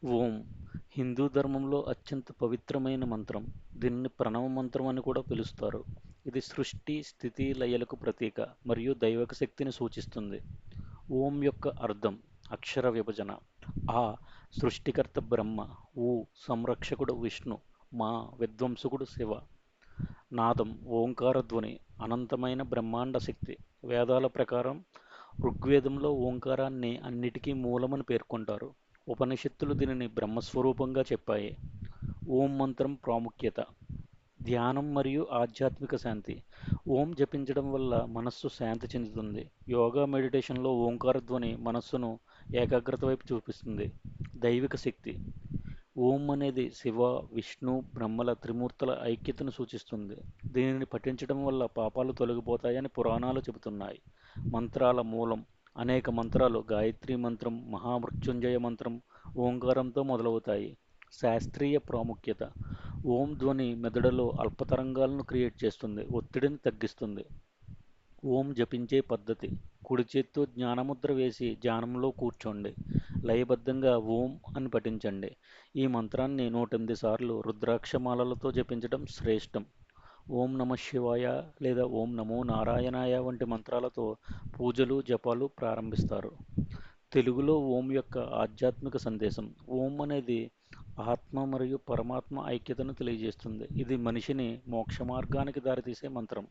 ఓం హిందూ ధర్మంలో అత్యంత పవిత్రమైన మంత్రం. దీనిని ప్రణవ మంత్రం అని కూడా పిలుస్తారు. ఇది సృష్టి, స్థితి, లయలకు ప్రతీక మరియు దైవక శక్తిని సూచిస్తుంది. ఓం యొక్క అర్థం అక్షర విభజన. ఆ సృష్టికర్త బ్రహ్మ, ఊ సంరక్షకుడు విష్ణు, మా విధ్వంసకుడు శివ. నాదం ఓంకార ధ్వని, అనంతమైన బ్రహ్మాండ శక్తి. వేదాల ప్రకారం ఋగ్వేదంలో ఓంకారాన్ని అన్నిటికీ మూలమని పేర్కొంటారు. ఉపనిషత్తులు దీనిని బ్రహ్మస్వరూపంగా చెప్పాయి. ఓం మంత్రం ప్రాముఖ్యత: ధ్యానం మరియు ఆధ్యాత్మిక శాంతి. ఓం జపించడం వల్ల మనస్సు శాంతి చెందుతుంది. యోగా మెడిటేషన్లో ఓంకార ధ్వని మనస్సును ఏకాగ్రత వైపు చూపిస్తుంది. దైవిక శక్తి: ఓం అనేది శివ, విష్ణు, బ్రహ్మల త్రిమూర్తుల ఐక్యతను సూచిస్తుంది. దీనిని పఠించడం వల్ల పాపాలు తొలగిపోతాయని పురాణాలు చెబుతున్నాయి. మంత్రాల మూలం: అనేక మంత్రాలు గాయత్రి మంత్రం, మహామృత్యుంజయ మంత్రం ఓంకారంతో మొదలవుతాయి. శాస్త్రీయ ప్రాముఖ్యత: ఓం ధ్వని మెదడులో అల్ప తరంగాలను క్రియేట్ చేస్తుంది, ఒత్తిడిని తగ్గిస్తుంది. ఓం జపించే పద్ధతి: కుడి చేత్తో జ్ఞానముద్ర వేసి ధ్యానంలో కూర్చోండి. లయబద్ధంగా ఓం అని పఠించండి. ఈ మంత్రాన్ని 108 సార్లు రుద్రాక్షమాలలతో జపించడం శ్రేష్టం. ఓం నమ శివాయ లేదా ఓం నమో నారాయణాయ వంటి మంత్రాలతో పూజలు, జపాలు ప్రారంభిస్తారు. తెలుగులో ఓం యొక్క ఆధ్యాత్మిక సందేశం: ఓం అనేది ఆత్మ మరియు పరమాత్మ ఐక్యతను తెలియజేస్తుంది. ఇది మనిషిని మోక్ష మార్గానికి దారితీసే మంత్రం.